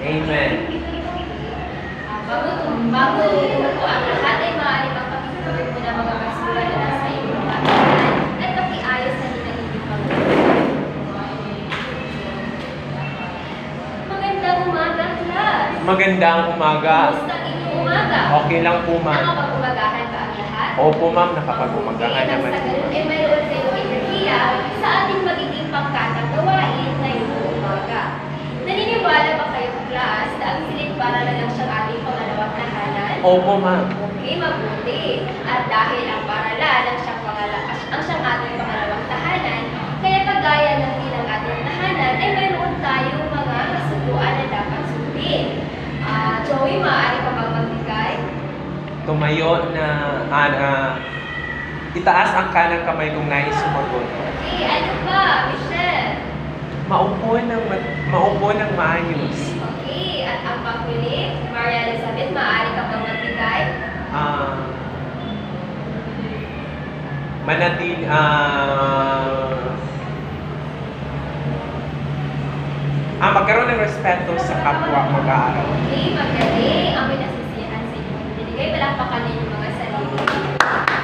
Amen. Bago po ang lahat ay maaari magpakisulat po ng mga basura na nasa inyong katawan at pakiayos na hinahigit pagkakas. Magandang umaga, class! Magandang umaga. Kumusta ang inyong umaga? Okay lang po, ma'am. Nakapag-umagahan ba ang lahat? Opo, ma'am. Nakapag-umagahan Okay, naman nang sa po. ganun, mayroon kayong enerhiya sa ating magiging pangkatang gawain ngayong umaga. Naniniwala ba kayo, class, na ang silid-paaralan lang siyang ating pangalawang tahanan? Opo, ma'am. Okay, mabuti. At dahil ang paaralan ang siyang ating pangalawang tahanan, kaya kagaya ng bilang ating tahanan, ay mayroon tayong mga kasubuan na dapat sundin. Joey, maaari pa bang magbigay? Tumayo na itaas ang kanang kamay kung nais sumagot. Okay, ano ba, Michelle? Maupo ng maayos. Okay, at ang panghuli, Maria Elizabeth, maaari ka bang magbigay? Magkaroon ng respeto sa kapwa mag-aaral. Okay, magaling. Ang pinasisiyahan sa inyo. Binigay, palakpakan ninyo yung mga sarili.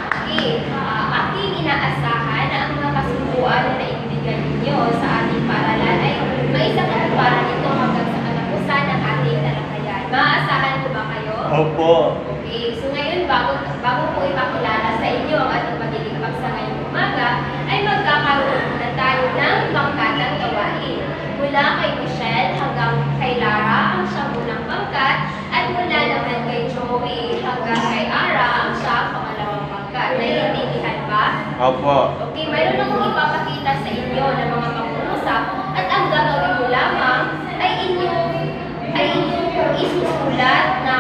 Okay, aking inaasahan na ang mga kasubuan na naibigay ninyo sa ating paaralan ay maisakatuparan ito hanggang sa katapusan ng ating talakayan. Maaasahan ko ba kayo? Opo. Okay, so ngayon bago po ipakilala sa inyo ang ating magiging paksa ngayong umaga, ay magkakaroon na tayo ng pangkatang gawain. Mula kay Michelle hanggang kay Lara ang siyang unang pangkat, at mula naman kay Joey hanggang kay Ara ang siyang pangalawang pangkat. Naiintindihan ba? Opo. Okay, mayroon akong ipapakita sa inyo ng mga pangungusap, at ang gagawin mo lamang ay inyong isusulat na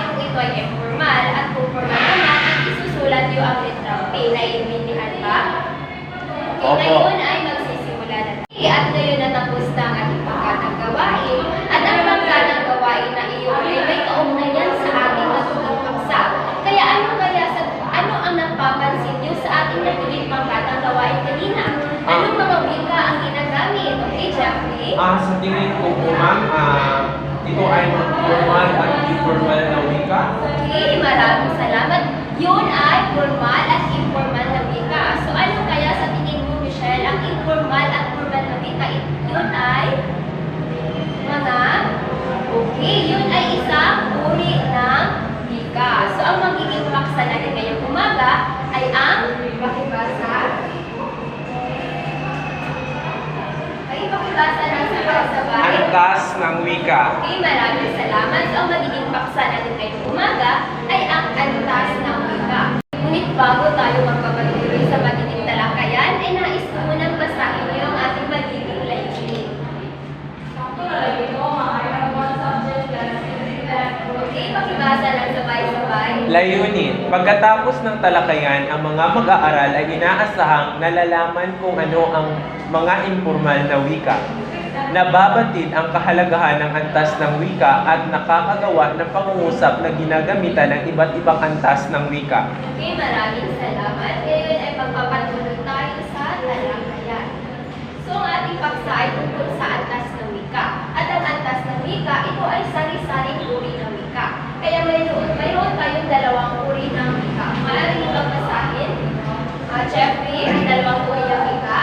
kung ito ay informal, at kung formal naman ay isusulat nyo ang letrang P. Naiintindihan ba? Okay, Opo. ngayon ay magsisimula na. At ngayon natapos na ang ating pangkatang gawain, at ang pangkatang gawain na iyon ay may kaugnayan sa ating natutong paksa. Kaya ano ang napapansin nyo sa ating nagiging pangkatang gawain kanina? Anong mga wika ang ginagamit? Okay, Jeffrey? Sa tingin ko po, ma'am, ito ay formal at informal na wika. Okay, maraming salamat. Yun ay formal at informal na wika. So ano kaya sa tingin mo, Michelle, ang informal at formal na wika? Yun ay yun ay isang uri ng wika. So ang magiging paksa natin ngayong umaga ay ang pakibasa. Pakibasa ng sabay-sabay. Antas ng wika. Okay, maraming salamat. So, ang magiging paksa natin ngayong umaga ay ang antas ng wika. Ngunit bago tayo magpapatuloy sa magiging talakayan, ay nais ko munang basahin niyo ang ating magiging layunin. Okay, pakibasa ng sabay-sabay. Layunin. Pagkatapos ng talakayan, ang mga mag-aaral ay inaasahang nalalaman kung ano ang mga informal na wika. Nababatid ang kahalagahan ng antas ng wika at nakakagawa ng pangungusap na ginagamitan ng iba't ibang antas ng wika. Okay, maraming salamat. Ngayon ay magpapatuloy tayo sa talakayan. So, ang ating paksa ay tungkol sa antas ng wika. At ang antas ng wika, ito ay sari-saring uri ng wika. Kaya mayroon tayong dalawang uri ng wika. Maaari niyo bang basahin? Jeffrey, ang dalawang uri ng wika.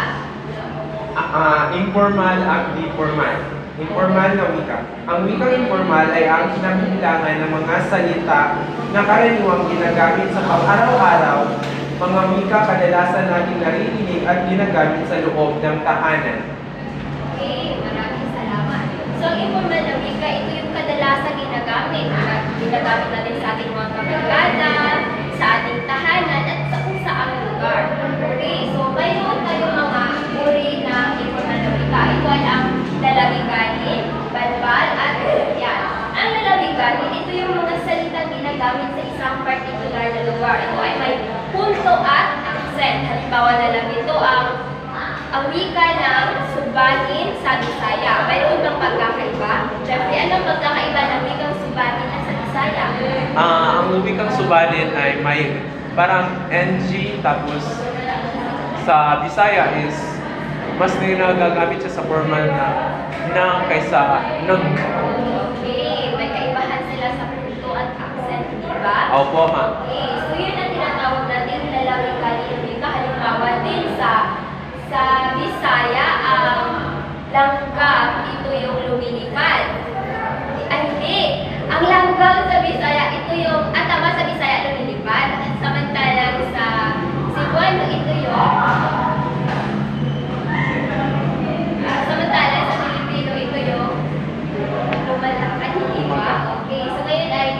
Informal at deformal. Informal na wika. Ang wikang informal ay ang kinahanglan ng mga salita na karaniwang ginagamit sa pang-araw-araw, mga wika kadalasan nating naririnig at ginagamit sa loob ng tahanan. Okay, maraming salamat. So, ang informal na wika, ito yung kadalasan ginagamit. Ginagamit natin sa ating mga kabarkada, sa ating tahanan, at sa kung saang lugar. Okay, so mayroon tayong mga uri ng informal na wika. Ito ay ang lalawiganin, balbal, at yan. Ang lalawiganin, ito yung mga salitang ginagamit sa isang particular na lugar. Ito ay may punto at accent. Halimbawa na lang ito ang wika ng Subanin sa Bisaya. Mayroon bang pagkakaiba? Jeffrey, anong pagkakaiba ng wikang Subanin at sa Bisaya? Ang wikang Subanin ay may parang NG, tapos sa Bisaya is mas nagagamit siya sa formal na na kaysa nag... Okay, may kaibahan sila sa punto at accent, di ba? Opo, ma. Okay, so yun ang tinatawag natin lalawikali wika. Halimbawa din sa Bisaya, ang langgam, ito yung lumilipad. Ay, hindi. Ang langgam sa Bisaya, ito yung, tama sa Bisaya, lumilipad. Samantalang sa Cebuano, ito yung, samantalang sa Pilipino, ito yung lumalakad, hindi ba? Okay, so ngayon ay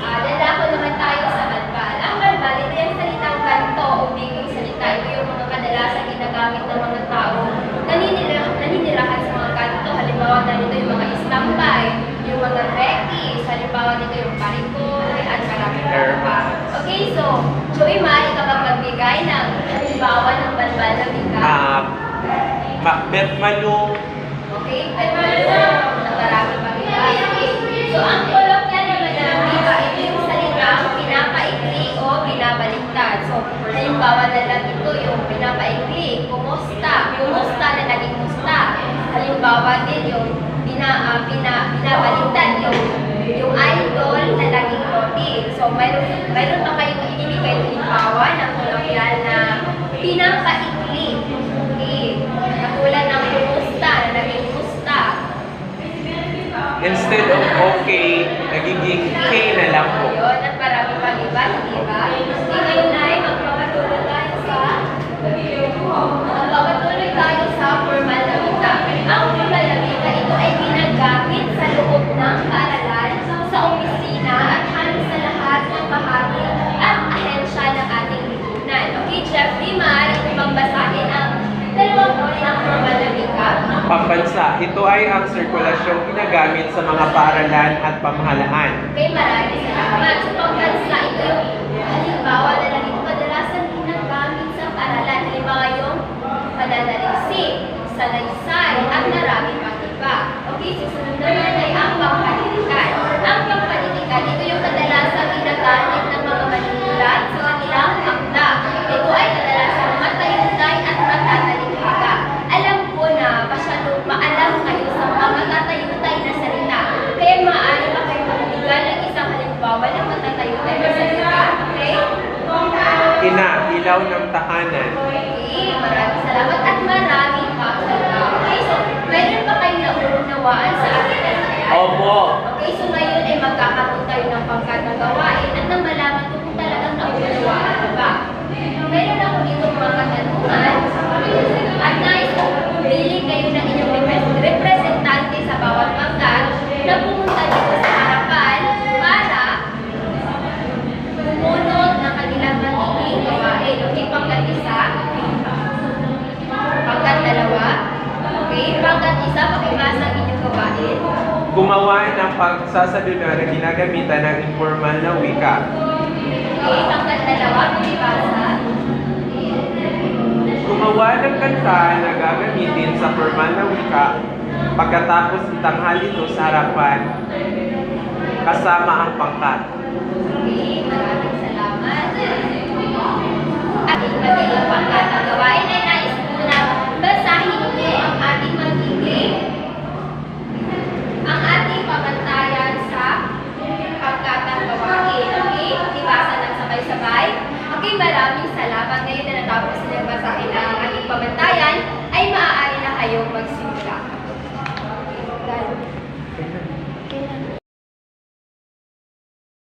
dadako naman tayo sa balbal. Ang balbal, ito yung salitang kanto o biging salita. Ito yung mga kadalasang ginagamit ng mga tao naninirahan sa mga kanto. Halimbawa narito yung mga istambay, yung mga bekis, halimbawa dito yung parikoy, at maraming pa. Okay, so, Joey, maaari ka bang magbigay ng halimbawa ng balbal na wika? Macbeth Manu. Okay, pero ang marami pang iba. Okay. So, ang kolokyan naman ng wika, ito yung salitang pinapaikli o binabaliktad. So, halimbawa na lang ito yung pinapaikli, kumusta, kumusta na naging musta. Halimbawa din yung binabaliktad, yung idol na naging roti. So, mayroon pa kayong ibibigay ng halimbawa ng kolokyan na pinapaikli. Okay. Katulad ng kumusta na naging musta. Instead of okay, nagiging K na lang po. Yun, at marami pang iba, hindi ba? Hindi ngayon ay magpapatuloy tayo sa formal na wika. Ang formal na wika, ito ay ginagamit sa loob ng paaralan, sa opisina, at halos sa lahat ng bahagi at ahensya ng ating lipunan. Okay, Jeffrey, maaari mo bang basahin ang dalawang uri ng formal na wika? Pambansa, ito ay ang sirkulasyong ginagamit sa mga paaralan at pamahalaan. Okay, maraming salamat. Sa pagbansa, ito yung halimbawa na lang ito kadalasan ginagamit sa paaralan. Halimbawa yung pananalisik, salaysay, at marami pang iba. Okay, susunod naman ay ang pangpanitikan. Ang pangpanitikan, ito yung kadalasan ginagamit ng mga manunulat sa kanilang akda. Ito ay kadalasan matayutay at matatalikhaga. Alam ko na masyadong maalam kayo sa mga matatayutay na salita. Kaya maaari pa kayo magbigay ng isang halimbawa ng matatayutay na salita. Okay? Ina, ilaw ng tahanan. Okay, maraming salamat at maraming pagsalita. Okay, so meron pa kayong naunawaan sa ating kasiyahan? Opo. Okay, so ngayon ay magkakaroon tayo ng pagkatagawain at nang malaman ko kung talagang naunawaan mo ba. Meron ako dito mga katanungan at nais ko pumili kayo ng inyong representante sa bawat pangkat na pumunta dito sa harapan para pumunod ng kanilang magiging gawain. Okay, pangkat isa, pangkat dalawa, okay, pangkat isa, pakibasa ang inyong gawain. Gumawa ng pagsasaluna na ginagamitan ng informal na wika. Okay, pangkat dalawa, pakibasa. Gumawa ng kanta na gagamitin sa formal na wika. Pagkatapos itanghal ito sa harapan, kasama ang pangkat. Okay, maraming salamat. Ating magiging pangkat ang gawain ay nais ko na basahin niyo ang ating pamantayan sa pangkatang gawain. Okay, ibasa ng sabay-sabay. Okay, maraming salamat. Ngayon na natapos na basahin ang ating pamantayan, ay maaari na kayong magsimula.